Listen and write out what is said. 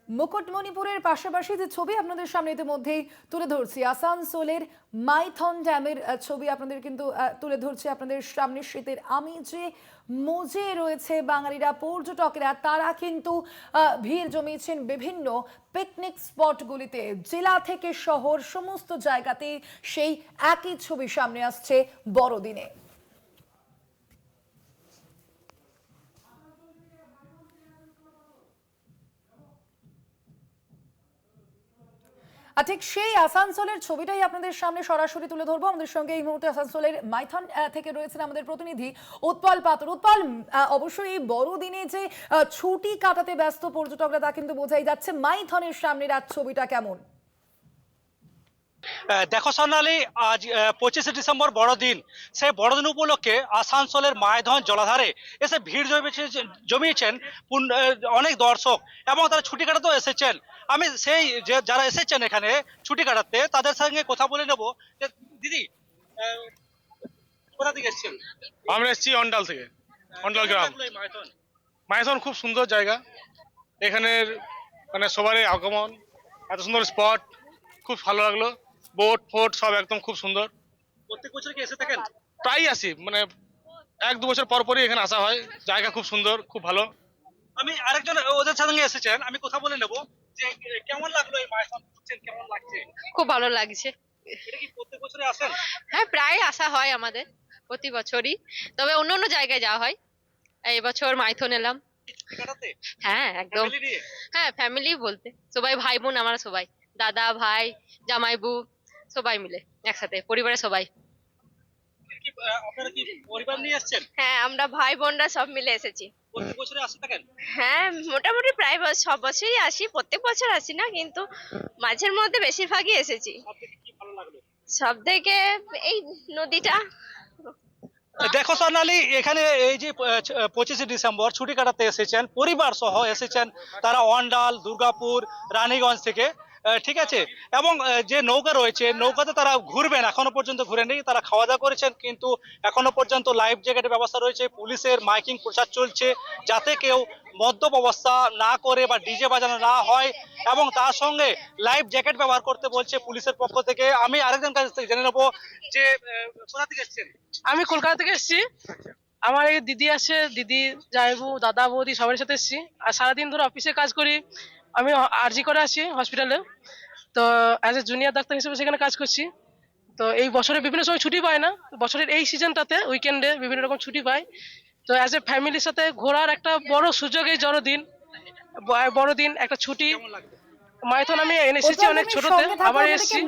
মুকুটমণিপুরের পাশাপাশি যে ছবি আপনাদের সামনে ইতিমধ্যেই তুলে ধরছি, আসানসোলের মাইথন ড্যামের ছবি আপনাদের কিন্তু তুলে ধরছি আপনাদের সামনে। শীতের আমেজে মজে রয়েছে বাঙালিরা, পর্যটকেরা তারা কিন্তু ভিড় জমিয়েছেন বিভিন্ন পিকনিক স্পটগুলিতে। জেলা থেকে শহর সমস্ত জায়গাতেই সেই একই ছবি সামনে আসছে বড়দিনে। আর ঠিক সেই আসানসোলের ছবিটাই আপনাদের সামনে সরাসরি তুলে ধরবো। আমাদের সঙ্গে এই মুহূর্তে আসানসোলের মাইথন থেকে রয়েছেন আমাদের প্রতিনিধি উৎপল পাত্র। উৎপল, অবশ্যই এই বড়দিনে যে ছুটি কাটাতে ব্যস্ত পর্যটকরা তা কিন্তু বোঝাই যাচ্ছে। মাইথনের সামনের আজ ছবিটা কেমন? দেখো সোনালী, আজ 25শে ডিসেম্বর বড়দিন। সেই বড়দিন উপলক্ষে আসানসোলের মাইথন জলাধারে এসে ভিড় জমিয়েছেন অনেক দর্শক এবং তারা ছুটি কাটাতেও এসেছেন। আমি সেই যে যারা এসেছেন এখানে ছুটি কাটাতে তাদের সঙ্গে কথা বলে নেব। যে দিদি, কোথা থেকে এসেছেন? আমরা এসেছি অন্ডাল থেকে, অন্ডাল গ্রাম। মাইথন মাইথন খুব সুন্দর জায়গা। এখানের মানে সবারই আগমন, এত সুন্দর স্পট, খুব ভালো লাগলো। বোট ফোট সব একদম খুব সুন্দর। প্রত্যেক বছর কি এসে থাকেন? প্রায়ই আসি, মানে 1-2 বছর পর পরই এখানে আসা হয়। জায়গা খুব সুন্দর, খুব ভালো। আমি আরেকজন ওদের সঙ্গে এসেছেন, আমি কথা বলে নেব যে কেমন লাগলো এই মাইথন ঘুরছেন, কেমন লাগছে? খুব ভালো লাগছে। এটা কি প্রত্যেক বছরে আসেন? হ্যাঁ, প্রায় আসা হয় আমাদের প্রতি বছরই, তবে অন্য অন্য জায়গায় যাওয়া হয়। এই বছর মাইথন এলাম। ছুটি কাটাতে হ্যাঁ, একদম। ফ্যামিলি নিয়ে? হ্যাঁ, ফ্যামিলি বলতে সবাই, ভাই বোন আমরা সবাই, দাদা ভাই জামাইবু সবাই মিলে একসাথে, পরিবারের সবাই। আপনারা কি পরিবার নিয়ে এসেছেন? হ্যাঁ, আমরা ভাই বোনরা সব মিলে এসেছি। প্রত্যেক বছরে আসে থাকেন? হ্যাঁ, মোটামুটি প্রায় সব বছরই আসি, প্রত্যেক বছর আসি না, কিন্তু মাঝের মধ্যে বেশিরভাগই এসেছি। সব থেকে কি ভালো লাগলো? সব থেকে এই নদীটা। দেখো সোনালী, এখানে এই যে 25শে ডিসেম্বর ছুটি কাটাতে এসেছেন, পরিবার সহ এসেছেন তারা অন্ডাল, দুর্গাপুর, রানীগঞ্জ থেকে। ঠিক আছে, এবং যে নৌকা রয়েছে নৌকাতে তারা ঘুরবেন, এখনো পর্যন্ত ঘুরেনি। তারা খাওয়া দাওয়া করেছেন, কিন্তু এখনো পর্যন্ত লাইফ জ্যাকেটের ব্যবস্থা রয়েছে। পুলিশের মাইকিং প্রচার চলছে যাতে কেউ মদ্যপ অবস্থা না করে বা ডিজে বাজানো না হয়, এবং তার সঙ্গে লাইফ জ্যাকেট ব্যবহার করতে বলছে পুলিশের পক্ষ থেকে। আমি আরেকজন কাছ থেকে জেনে নেবো যে কোথা থেকে এসেছেন? আমি কলকাতা থেকে এসেছি। আমার এই দিদি আছে, দিদি জামাইবু দাদা বৌদি সবার সাথে এসেছি। আর সারাদিন ধরে অফিসে কাজ করি। আমি আরজি করে আছি হসপিটালে, তো অ্যাজ এ জুনিয়র ডাক্তার হিসেবে সেখানে কাজ করছি। তো এই বছরে বিভিন্ন সময় ছুটি পায় না, বছরের এই সিজনটাতে উইকেন্ডে বিভিন্ন রকম ছুটি পাই। তো অ্যাজ এ ফ্যামিলির সাথে ঘোরার একটা বড় সুযোগ এই বড়দিন একটা ছুটি। কেমন লাগবে? মাইথন আমি এসেছি অনেক ছোটতে, আবার এসেছি।